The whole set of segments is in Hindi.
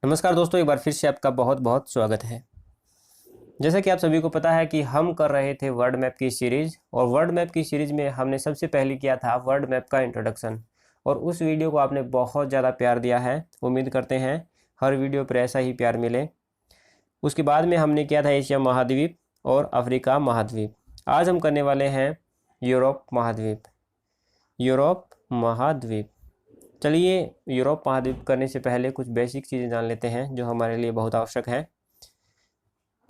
नमस्कार दोस्तों, एक बार फिर से आपका बहुत बहुत स्वागत है। जैसा कि आप सभी को पता है कि हम कर रहे थे वर्ल्ड मैप की सीरीज़, और वर्ल्ड मैप की सीरीज़ में हमने सबसे पहले किया था वर्ल्ड मैप का इंट्रोडक्शन। और उस वीडियो को आपने बहुत ज़्यादा प्यार दिया है। उम्मीद करते हैं हर वीडियो पर ऐसा ही प्यार मिले। उसके बाद में हमने किया था एशिया महाद्वीप और अफ्रीका महाद्वीप। आज हम करने वाले हैं यूरोप महाद्वीप। यूरोप महाद्वीप। चलिए, यूरोप महाद्वीप करने से पहले कुछ बेसिक चीज़ें जान लेते हैं जो हमारे लिए बहुत आवश्यक है।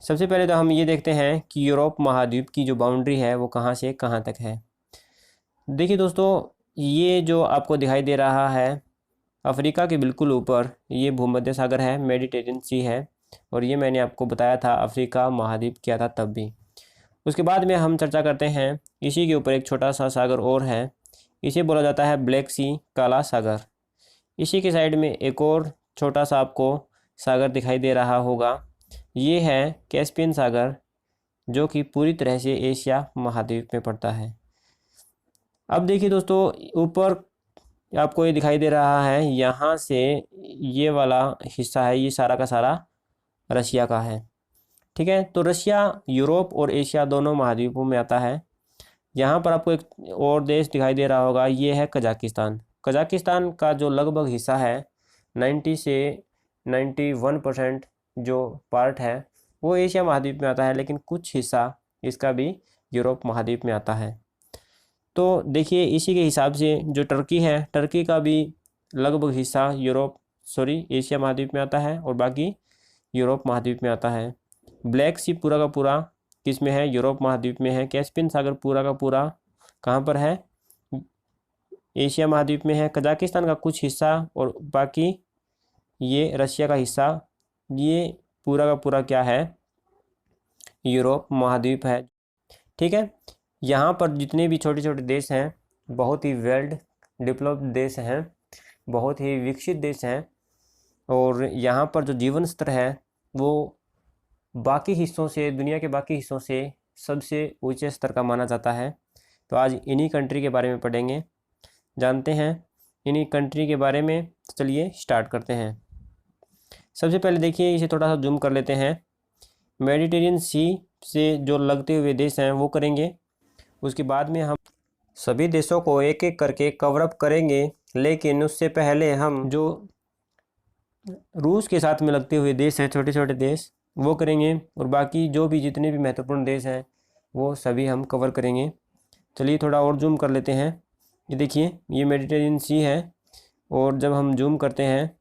सबसे पहले तो हम ये देखते हैं कि यूरोप महाद्वीप की जो बाउंड्री है वो कहाँ से कहाँ तक है। देखिए दोस्तों, ये जो आपको दिखाई दे रहा है अफ्रीका के बिल्कुल ऊपर, ये भूमध्य सागर है, मेडिटेरियन सी है। और ये मैंने आपको बताया था अफ्रीका महाद्वीप किया था तब भी। उसके बाद में हम चर्चा करते हैं इसी के ऊपर एक छोटा सा सागर और है, इसे बोला जाता है ब्लैक सी, काला सागर। इसी के साइड में एक और छोटा सा आपको सागर दिखाई दे रहा होगा, ये है कैस्पियन सागर, जो कि पूरी तरह से एशिया महाद्वीप में पड़ता है। अब देखिए दोस्तों, ऊपर आपको ये दिखाई दे रहा है, यहाँ से ये वाला हिस्सा है, ये सारा का सारा रशिया का है। ठीक है, तो रशिया यूरोप और एशिया दोनों महाद्वीपों में आता है। यहाँ पर आपको एक और देश दिखाई दे रहा होगा, ये है कजाकिस्तान। कजाकिस्तान का जो लगभग हिस्सा है 90 से 91% जो पार्ट है वो एशिया महाद्वीप में आता है, लेकिन कुछ हिस्सा इसका भी यूरोप महाद्वीप में आता है। तो देखिए, इसी के हिसाब से जो टर्की है, टर्की का भी लगभग हिस्सा एशिया महाद्वीप में आता है और बाकी यूरोप महाद्वीप में आता है। ब्लैक सी पूरा का पूरा किस में है? यूरोप महाद्वीप में है। कैस्पियन सागर पूरा का पूरा कहाँ पर है? एशिया महाद्वीप में है। कजाकिस्तान का कुछ हिस्सा और बाकी ये रशिया का हिस्सा, ये पूरा का पूरा क्या है? यूरोप महाद्वीप है। ठीक है, यहाँ पर जितने भी छोटे छोटे देश हैं बहुत ही वेल डेवलप्ड देश हैं, बहुत ही विकसित देश हैं। और यहाँ पर जो जीवन स्तर है वो बाकी हिस्सों से, दुनिया के बाकी हिस्सों से सबसे ऊंचे स्तर का माना जाता है। तो आज इन्हीं कंट्री के बारे में पढ़ेंगे, जानते हैं इन्हीं कंट्री के बारे में। चलिए स्टार्ट करते हैं। सबसे पहले देखिए, इसे थोड़ा सा जूम कर लेते हैं। मेडिटेरियन सी से जो लगते हुए देश हैं वो करेंगे। उसके बाद में हम सभी देशों को एक एक करके कवर अप करेंगे, लेकिन उससे पहले हम जो रूस के साथ में लगते हुए देश हैं, छोटे छोटे देश, वो करेंगे। और बाकी जो भी जितने भी महत्वपूर्ण देश हैं वो सभी हम कवर करेंगे। चलिए थोड़ा और जूम कर लेते हैं। ये देखिए, ये मेडिटेरियन सी है, और जब हम जूम करते हैं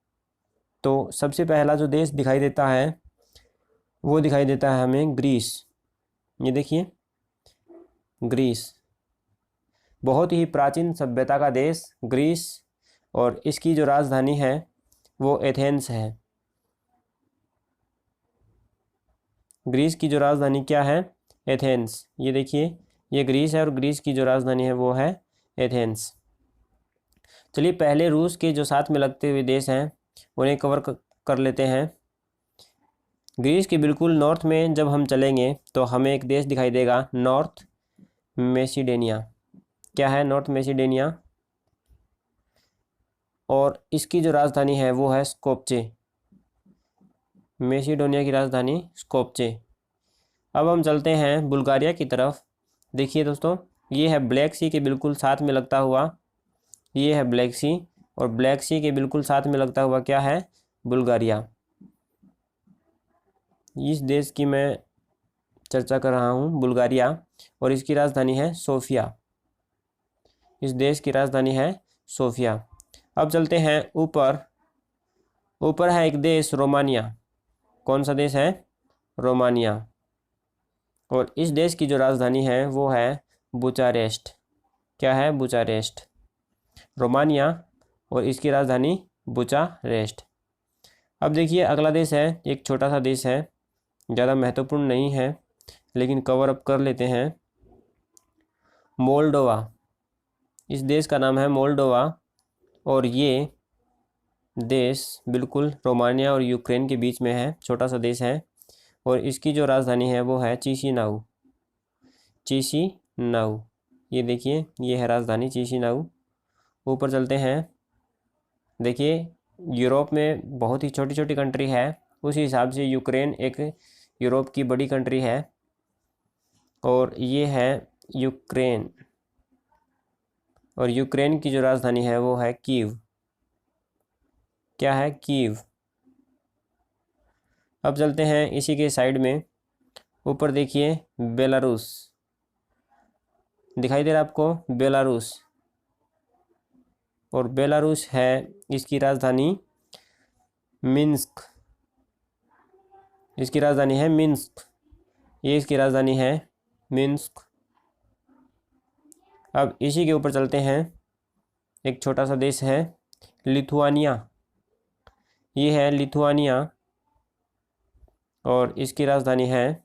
तो सबसे पहला जो देश दिखाई देता है वो दिखाई देता है हमें ग्रीस। ये देखिए, ग्रीस बहुत ही प्राचीन सभ्यता का देश ग्रीस, और इसकी जो राजधानी है वो एथेंस है। ग्रीस की जो राजधानी क्या है? एथेंस। ये देखिए, ये ग्रीस है और ग्रीस की जो राजधानी है वो है एथेंस। चलिए पहले रूस के जो साथ में लगते हुए देश हैं उन्हें कवर कर लेते हैं। ग्रीस के बिल्कुल नॉर्थ में जब हम चलेंगे तो हमें एक देश दिखाई देगा, नॉर्थ मैसिडोनिया। क्या है नॉर्थ मैसिडोनिया? और इसकी जो राजधानी है वो है स्कोप्जे। मैसिडोनिया की राजधानी स्कोप्जे। अब हम चलते हैं बुल्गारिया की तरफ। देखिए दोस्तों, ये है ब्लैक सी के बिल्कुल साथ में लगता हुआ, ये है ब्लैक सी, और ब्लैक सी के बिल्कुल साथ में लगता हुआ क्या है? बुल्गारिया। इस देश की मैं चर्चा कर रहा हूँ, बुल्गारिया, और इसकी राजधानी है सोफिया। इस देश की राजधानी है सोफिया। अब चलते हैं ऊपर। ऊपर है एक देश रोमानिया। कौन सा देश है? रोमानिया। और इस देश की जो राजधानी है वो है बुचारेस्ट। क्या है? बुचारेस्ट। रोमानिया और इसकी राजधानी बुचारेस्ट। अब देखिए अगला देश है, एक छोटा सा देश है, ज़्यादा महत्वपूर्ण नहीं है लेकिन कवर अप कर लेते हैं। मोल्डोवा। इस देश का नाम है मोल्डोवा, और ये देश बिल्कुल रोमानिया और यूक्रेन के बीच में है, छोटा सा देश है। और इसकी जो राजधानी है वो है चिसिनाउ। चिसिनाउ। ये देखिए, ये है राजधानी चिसिनाउ। ऊपर चलते हैं। देखिए, यूरोप में बहुत ही छोटी छोटी कंट्री है, उस हिसाब से यूक्रेन एक यूरोप की बड़ी कंट्री है और ये है यूक्रेन। और यूक्रेन की जो राजधानी है वो है कीव। क्या है? कीव। अब चलते हैं इसी के साइड में, ऊपर देखिए बेलारूस, दिखाई दे रहा है आपको? बेलारूस। और बेलारूस है, इसकी राजधानी मिन्स्क। इसकी राजधानी है मिन्स्क। ये इसकी राजधानी है मिन्स्क। अब इसी के ऊपर चलते हैं, एक छोटा सा देश है लिथुआनिया। ये है लिथुआनिया और इसकी राजधानी है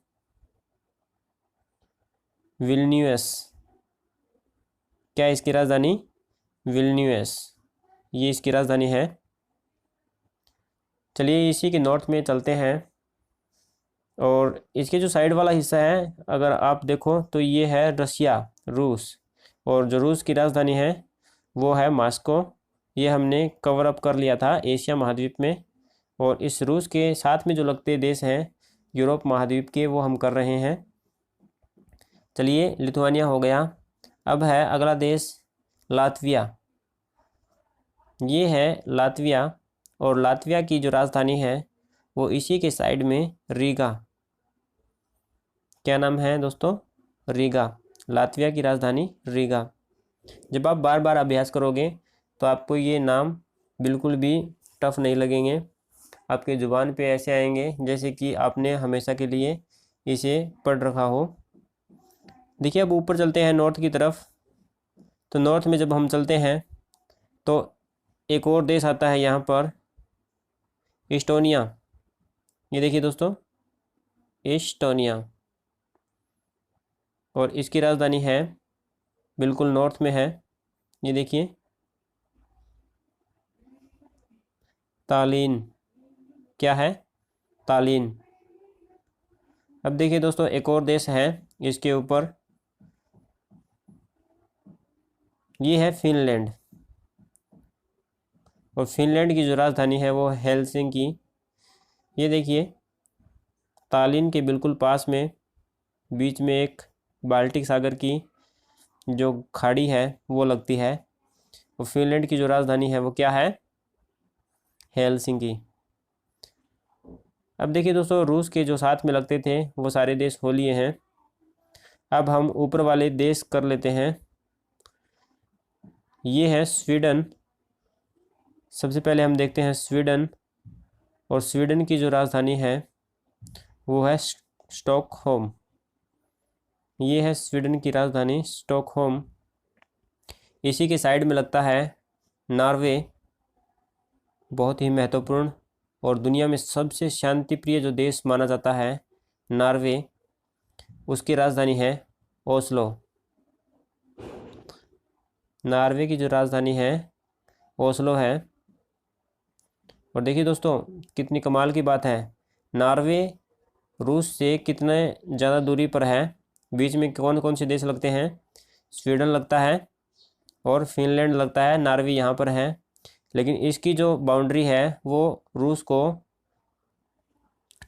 विल्नियस। क्या है इसकी राजधानी? विल्नियस, ये इसकी राजधानी है। चलिए इसी के नॉर्थ में चलते हैं और इसके जो साइड वाला हिस्सा है अगर आप देखो तो ये है रशिया, रूस। और जो रूस की राजधानी है वो है मॉस्को। ये हमने कवर अप कर लिया था एशिया महाद्वीप में। और इस रूस के साथ में जो लगते देश हैं यूरोप महाद्वीप के, वो हम कर रहे हैं। चलिए लिथुआनिया हो गया। अब है अगला देश लातविया। ये है लातविया और लातविया की जो राजधानी है वो इसी के साइड में रीगा। क्या नाम है दोस्तों? रीगा। लातविया की राजधानी रीगा। जब आप बार बार अभ्यास करोगे तो आपको ये नाम बिल्कुल भी टफ नहीं लगेंगे, आपके ज़ुबान पे ऐसे आएंगे जैसे कि आपने हमेशा के लिए इसे पढ़ रखा हो। देखिए अब ऊपर चलते हैं नॉर्थ की तरफ। तो नॉर्थ में जब हम चलते हैं तो एक और देश आता है यहाँ पर, इस्टोनिया। ये देखिए दोस्तों, इस्टोनिया। और इसकी राजधानी है, बिल्कुल नॉर्थ में है, ये देखिए तालिन। क्या है? तालिन। अब देखिए दोस्तों एक और देश है इसके ऊपर, ये है फिनलैंड। और फिनलैंड की जो राजधानी है वो हेलसिंकी। ये देखिए तालिन के बिल्कुल पास में बीच में एक बाल्टिक सागर की जो खाड़ी है वो लगती है। और फिनलैंड की जो राजधानी है वो क्या है? हेलसिंकी। अब देखिए दोस्तों रूस के जो साथ में लगते थे वो सारे देश हो लिए हैं। अब हम ऊपर वाले देश कर लेते हैं। ये है स्वीडन। सबसे पहले हम देखते हैं स्वीडन। और स्वीडन की जो राजधानी है वो है स्टॉकहोम। ये है स्वीडन की राजधानी स्टॉकहोम। इसी के साइड में लगता है नॉर्वे, बहुत ही महत्वपूर्ण और दुनिया में सबसे शांतिप्रिय जो देश माना जाता है नॉर्वे, उसकी राजधानी है ओस्लो। नॉर्वे की जो राजधानी है ओस्लो है। और देखिए दोस्तों कितनी कमाल की बात है, नॉर्वे रूस से कितने ज़्यादा दूरी पर है। बीच में कौन कौन से देश लगते हैं? स्वीडन लगता है और फिनलैंड लगता है, नॉर्वे यहाँ पर है। लेकिन इसकी जो बाउंड्री है वो रूस को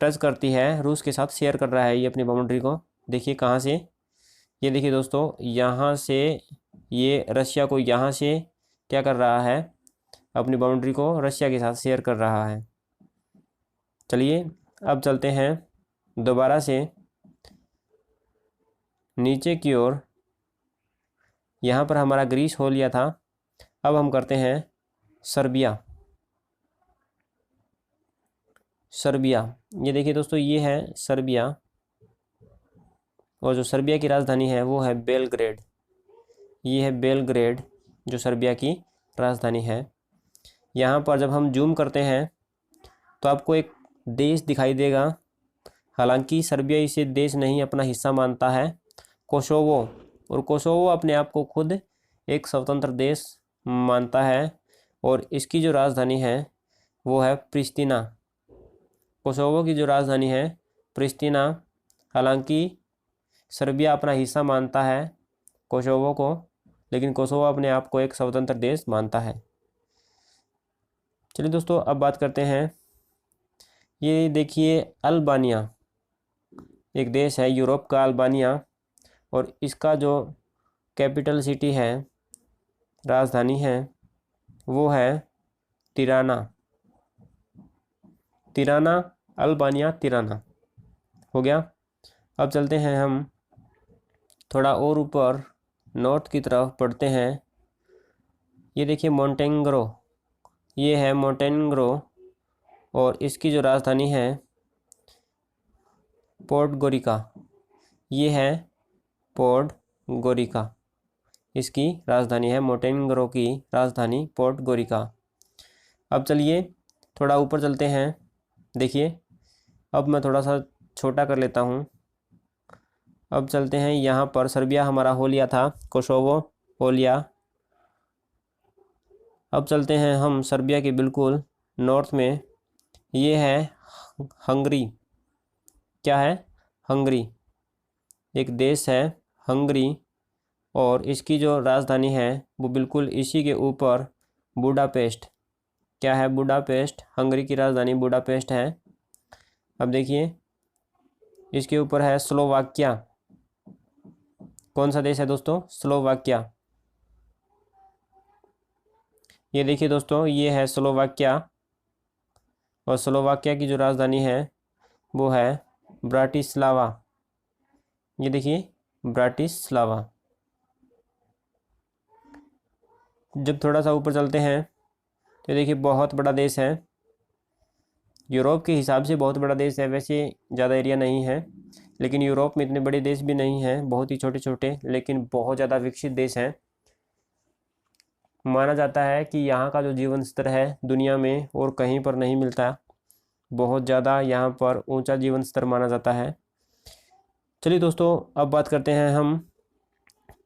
टच करती है, रूस के साथ शेयर कर रहा है ये अपनी बाउंड्री को। देखिए कहाँ से, ये देखिए दोस्तों यहाँ से ये रशिया को यहाँ से क्या कर रहा है, अपनी बाउंड्री को रशिया के साथ शेयर कर रहा है। चलिए अब चलते हैं दोबारा से नीचे की ओर। यहाँ पर हमारा ग्रीस हो लिया था, अब हम करते हैं सर्बिया। सर्बिया, ये देखिए दोस्तों ये है सर्बिया। और जो सर्बिया की राजधानी है वो है बेलग्रेड। ये है बेलग्रेड जो सर्बिया की राजधानी है। यहाँ पर जब हम जूम करते हैं तो आपको एक देश दिखाई देगा, हालांकि सर्बिया इसे देश नहीं अपना हिस्सा मानता है, कोसोवो। और कोसोवो अपने आप को खुद एक स्वतंत्र देश मानता है और इसकी जो राजधानी है वो है प्रिस्तिना। कोसोवो की जो राजधानी है प्रिस्तिना। हालांकि सर्बिया अपना हिस्सा मानता है कोसोवो को, लेकिन कोसोवो अपने आप को एक स्वतंत्र देश मानता है। चलिए दोस्तों, अब बात करते हैं, ये देखिए अल्बानिया एक देश है यूरोप का, अल्बानिया, और इसका जो कैपिटल सिटी है, राजधानी है, वो है तिराना। तिराना, अल्बानिया, तिराना हो गया। अब चलते हैं हम थोड़ा और ऊपर नॉर्थ की तरफ बढ़ते हैं। ये देखिए मोंटेनेग्रो, ये है मोंटेनेग्रो, और इसकी जो राजधानी है पोर्ट गोरिका, ये है पोर्ट गोरिका, इसकी राजधानी है मोंटेनेग्रो की राजधानी पोर्ट गोरिका। अब चलिए थोड़ा ऊपर चलते हैं। देखिए अब मैं थोड़ा सा छोटा कर लेता हूँ। अब चलते हैं यहाँ पर, सर्बिया हमारा हो लिया था, कोसोवो हो लिया। अब चलते हैं हम सर्बिया के बिल्कुल नॉर्थ में, ये है हंगरी। क्या है? हंगरी, एक देश है हंगरी, और इसकी जो राजधानी है वो बिल्कुल इसी के ऊपर बुडापेस्ट। क्या है? बुडापेस्ट, हंगरी की राजधानी बुडापेस्ट है। अब देखिए इसके ऊपर है स्लोवाकिया। कौन सा देश है दोस्तों? स्लोवाकिया। ये देखिए दोस्तों, ये है स्लोवाकिया, और स्लोवाकिया की जो राजधानी है वो है ब्राटिस्लावा। ये देखिए ब्राटिस्लावा। जब थोड़ा सा ऊपर चलते हैं तो देखिए बहुत बड़ा देश है, यूरोप के हिसाब से बहुत बड़ा देश है। वैसे ज़्यादा एरिया नहीं है, लेकिन यूरोप में इतने बड़े देश भी नहीं हैं, बहुत ही छोटे छोटे, लेकिन बहुत ज़्यादा विकसित देश हैं। माना जाता है कि यहाँ का जो जीवन स्तर है दुनिया में और कहीं पर नहीं मिलता, बहुत ज़्यादा यहाँ पर ऊंचा जीवन स्तर माना जाता है। चलिए दोस्तों, अब बात करते हैं हम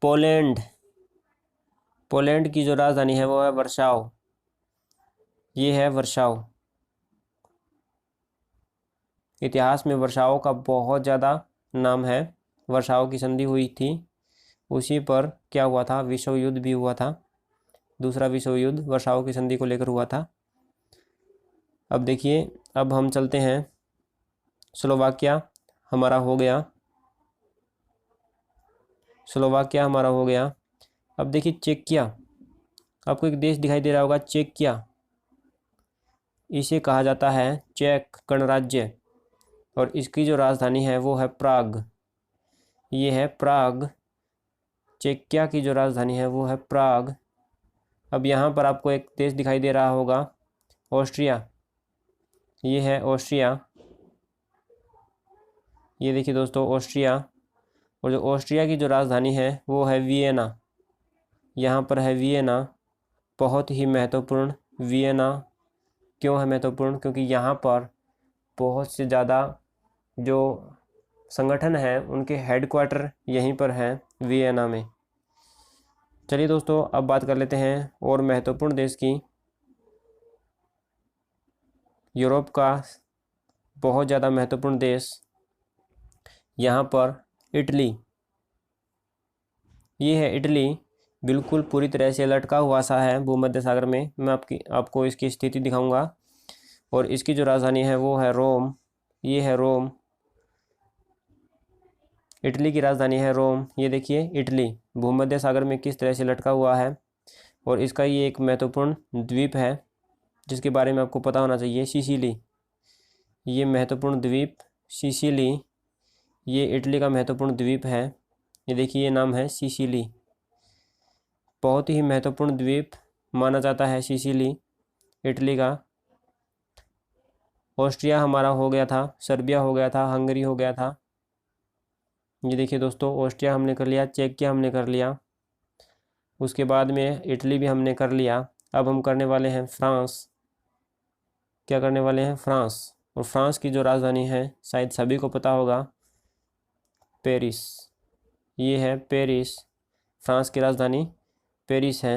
पोलैंड। पोलैंड की जो राजधानी है वो है वर्साव। ये है वर्साव। इतिहास में वर्साव का बहुत ज़्यादा नाम है। वर्साव की संधि हुई थी, उसी पर क्या हुआ था? विश्व युद्ध भी हुआ था। दूसरा विश्व युद्ध वर्साव की संधि को लेकर हुआ था। अब देखिए, अब हम चलते हैं, स्लोवाकिया हमारा हो गया, स्लोवाकिया हमारा हो गया। अब देखिए चेकिया, आपको एक देश दिखाई दे रहा होगा, चेकिया। इसे कहा जाता है चेक गणराज्य, और इसकी जो राजधानी है वो है प्राग। ये है प्राग, चेकिया की जो राजधानी है वो है प्राग। अब यहाँ पर आपको एक देश दिखाई दे रहा होगा, ऑस्ट्रिया। ये है ऑस्ट्रिया। ये देखिए दोस्तों ऑस्ट्रिया, और जो ऑस्ट्रिया की जो राजधानी है वो है वियना। यहाँ पर है वियना, बहुत ही महत्वपूर्ण। वियना क्यों है महत्वपूर्ण? क्योंकि यहाँ पर बहुत से ज़्यादा जो संगठन है उनके हेडक्वार्टर यहीं पर हैं, वियना में। चलिए दोस्तों, अब बात कर लेते हैं और महत्वपूर्ण देश की। यूरोप का बहुत ज़्यादा महत्वपूर्ण देश, यहाँ पर इटली। ये है इटली, बिल्कुल पूरी तरह से लटका हुआ सा है भूमध्य सागर में। मैं आपको इसकी स्थिति दिखाऊंगा, और इसकी जो राजधानी है वो है रोम। ये है रोम, इटली की राजधानी है रोम। ये देखिए इटली भूमध्य सागर में किस तरह से लटका हुआ है, और इसका ये एक महत्वपूर्ण द्वीप है जिसके बारे में आपको पता होना चाहिए, सिसिली। ये महत्वपूर्ण द्वीप सिसिली, ये इटली का महत्वपूर्ण द्वीप है। ये देखिए, ये नाम है सिसिली, बहुत ही महत्वपूर्ण द्वीप माना जाता है सिसिली इटली का। ऑस्ट्रिया हमारा हो गया था, सर्बिया हो गया था, हंगरी हो गया था। ये देखिए दोस्तों, ऑस्ट्रिया हमने कर लिया, चेकिया हमने कर लिया, उसके बाद में इटली भी हमने कर लिया। अब हम करने वाले हैं फ्रांस। क्या करने वाले हैं? फ्रांस। और फ्रांस की जो राजधानी है शायद सभी को पता होगा, पेरिस। ये है पेरिस, फ्रांस की राजधानी पेरिस है।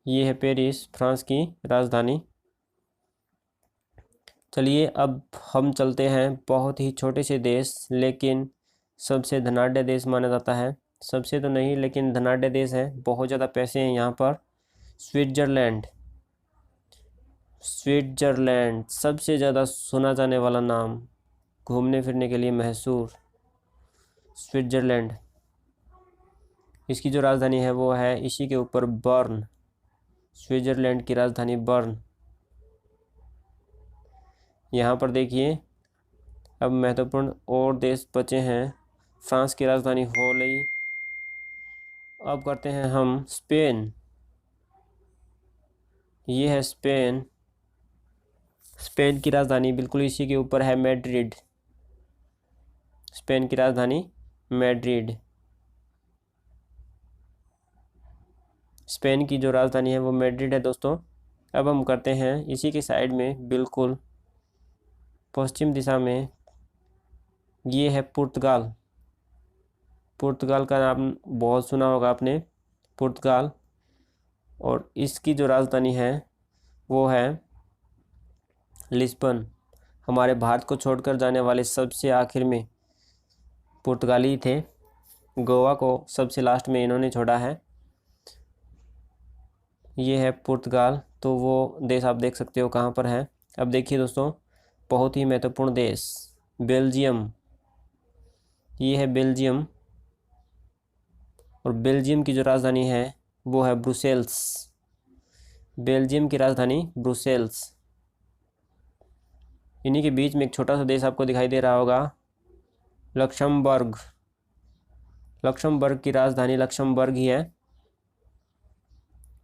ये है पेरिस, फ्रांस की राजधानी। चलिए अब हम चलते हैं बहुत ही छोटे से देश, लेकिन सबसे धनाढ़ देश माना जाता है, सबसे तो नहीं, लेकिन धनाढ़ देश है, बहुत ज़्यादा पैसे हैं यहाँ पर। स्विट्ज़रलैंड। स्विट्ज़रलैंड सबसे ज़्यादा सुना जाने वाला नाम, घूमने फिरने के लिए मशहूर स्विट्ज़रलैंड। इसकी जो राजधानी है वो है इसी के ऊपर बर्न। स्विट्ज़रलैंड की राजधानी बर्न। यहाँ पर देखिए अब महत्वपूर्ण और देश बचे हैं। फ्रांस की राजधानी होलई। अब करते हैं हम स्पेन। ये है स्पेन। स्पेन की राजधानी बिल्कुल इसी के ऊपर है, मैड्रिड। स्पेन की राजधानी मैड्रिड। स्पेन की जो राजधानी है वो मैड्रिड है दोस्तों। अब हम करते हैं इसी के साइड में बिल्कुल पश्चिम दिशा में, ये है पुर्तगाल। पुर्तगाल का नाम बहुत सुना होगा आपने, पुर्तगाल। और इसकी जो राजधानी है वो है लिस्बन। हमारे भारत को छोड़कर जाने वाले सबसे आखिर में पुर्तगाली थे। गोवा को सबसे लास्ट में इन्होंने छोड़ा है। ये है पुर्तगाल। तो वो देश आप देख सकते हो कहाँ पर है। अब देखिए दोस्तों, बहुत ही महत्वपूर्ण देश बेल्जियम। ये है बेल्जियम। और बेल्जियम की जो राजधानी है वो है ब्रुसेल्स। बेल्जियम की राजधानी ब्रुसेल्स। इन्हीं के बीच में एक छोटा सा देश आपको दिखाई दे रहा होगा, लक्समबर्ग। लक्समबर्ग की राजधानी लक्समबर्ग ही है।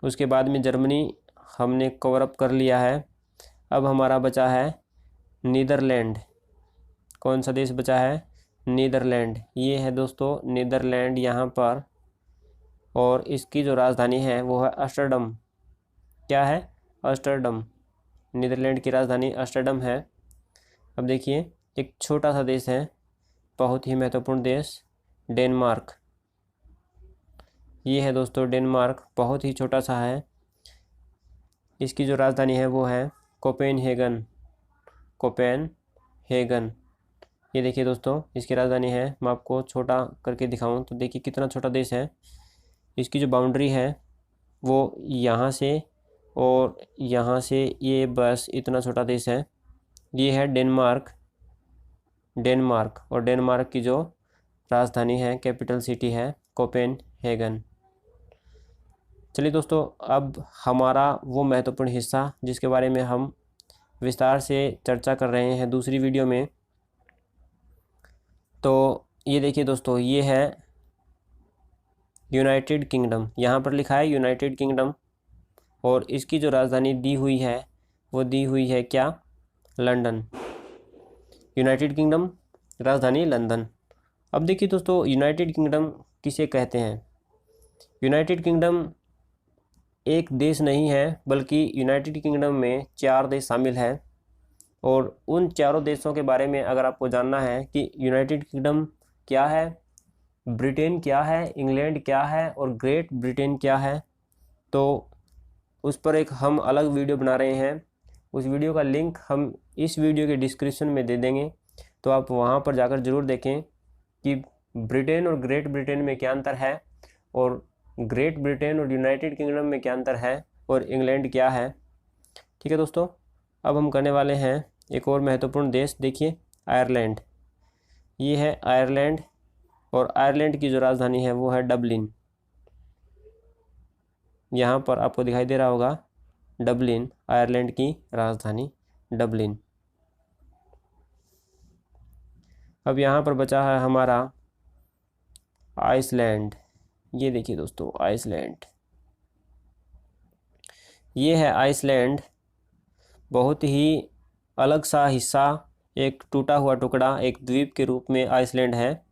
उसके बाद में जर्मनी हमने कवर अप कर लिया है। अब हमारा बचा है नीदरलैंड। कौन सा देश बचा है? नीदरलैंड। ये है दोस्तों नीदरलैंड यहाँ पर। और इसकी जो राजधानी है वो है अम्स्टरडम। क्या है? अम्स्टरडम। नीदरलैंड की राजधानी अम्स्टरडम है। अब देखिए एक छोटा सा देश है, बहुत ही महत्वपूर्ण देश, डेनमार्क। ये है दोस्तों डेनमार्क, बहुत ही छोटा सा है। इसकी जो राजधानी है वो है कोपेनहेगन। कोपेनहेगन। ये देखिए दोस्तों इसकी राजधानी है। मैं आपको छोटा करके दिखाऊं तो देखिए कितना छोटा देश है। इसकी जो बाउंड्री है वो यहाँ से और यहाँ से, ये बस इतना छोटा देश है। ये है डेनमार्क। डेनमार्क। और डेनमार्क की जो राजधानी है, कैपिटल सिटी है कोपेनहेगन। चलिए दोस्तों, अब हमारा वो महत्वपूर्ण हिस्सा जिसके बारे में हम विस्तार से चर्चा कर रहे हैं दूसरी वीडियो में। तो ये देखिए दोस्तों, ये है यूनाइटेड किंगडम। यहाँ पर लिखा है यूनाइटेड किंगडम। और इसकी जो राजधानी दी हुई है वो दी हुई है क्या? लंदन। यूनाइटेड किंगडम, राजधानी लंदन। अब देखिए दोस्तों, यूनाइटेड किंगडम किसे कहते हैं? यूनाइटेड किंगडम एक देश नहीं है, बल्कि यूनाइटेड किंगडम में 4 देश शामिल हैं। और उन चारों देशों के बारे में अगर आपको जानना है कि यूनाइटेड किंगडम क्या है, ब्रिटेन क्या है, इंग्लैंड क्या है और ग्रेट ब्रिटेन क्या है, तो उस पर एक हम अलग वीडियो बना रहे हैं। उस वीडियो का लिंक हम इस वीडियो के डिस्क्रिप्शन में दे देंगे, तो आप वहाँ पर जाकर ज़रूर देखें कि ब्रिटेन और ग्रेट ब्रिटेन में क्या अंतर है, और ग्रेट ब्रिटेन और यूनाइटेड किंगडम में क्या अंतर है, और इंग्लैंड क्या है। ठीक है दोस्तों, अब हम करने वाले हैं एक और महत्वपूर्ण देश। देखिए आयरलैंड। ये है आयरलैंड। और आयरलैंड की जो राजधानी है वो है डबलिन। यहाँ पर आपको दिखाई दे रहा होगा डबलिन, आयरलैंड की राजधानी डबलिन। अब यहाँ पर बचा है हमारा आइसलैंड। ये देखिए दोस्तों आइसलैंड। ये है आइसलैंड, बहुत ही अलग सा हिस्सा, एक टूटा हुआ टुकड़ा, एक द्वीप के रूप में आइसलैंड है।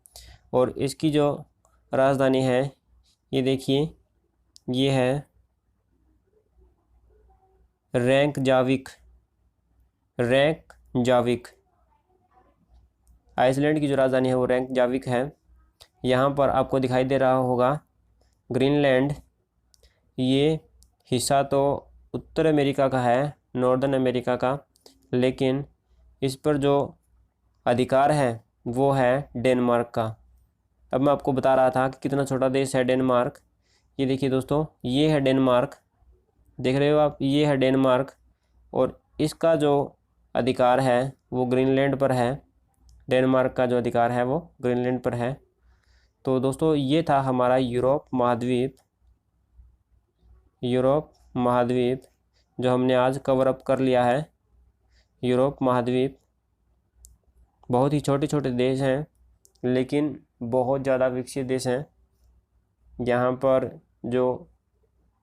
और इसकी जो राजधानी है ये देखिए, ये है रेकजाविक। रेकजाविक। आइसलैंड की जो राजधानी है वो रेकजाविक है। यहाँ पर आपको दिखाई दे रहा होगा ग्रीनलैंड। ये हिस्सा तो उत्तर अमेरिका का है, नॉर्दर्न अमेरिका का, लेकिन इस पर जो अधिकार है वो है डेनमार्क का। अब मैं आपको बता रहा था कि कितना छोटा देश है डेनमार्क। ये देखिए दोस्तों, ये है डेनमार्क, देख रहे हो आप, ये है डेनमार्क, और इसका जो अधिकार है वो ग्रीनलैंड पर है। डेनमार्क का जो अधिकार है वो ग्रीनलैंड पर है। तो दोस्तों ये था हमारा यूरोप महाद्वीप, यूरोप महाद्वीप जो हमने आज कवर अप कर लिया है। यूरोप महाद्वीप बहुत ही छोटे छोटे देश हैं, लेकिन बहुत ज़्यादा विकसित देश हैं। यहाँ पर जो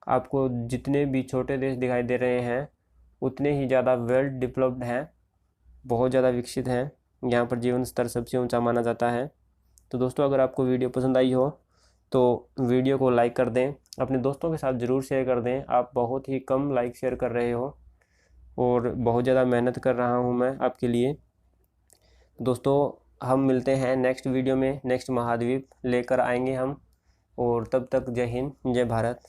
आपको जितने भी छोटे देश दिखाई दे रहे हैं उतने ही ज़्यादा वेल डेवलप्ड हैं, बहुत ज़्यादा विकसित हैं। यहाँ पर जीवन स्तर सबसे ऊंचा माना जाता है। तो दोस्तों अगर आपको वीडियो पसंद आई हो तो वीडियो को लाइक कर दें, अपने दोस्तों के साथ ज़रूर शेयर कर दें। आप बहुत ही कम लाइक शेयर कर रहे हो और बहुत ज़्यादा मेहनत कर रहा हूँ मैं आपके लिए। दोस्तों हम मिलते हैं नेक्स्ट वीडियो में, नेक्स्ट महाद्वीप लेकर आएंगे हम, और तब तक जय हिंद जय भारत।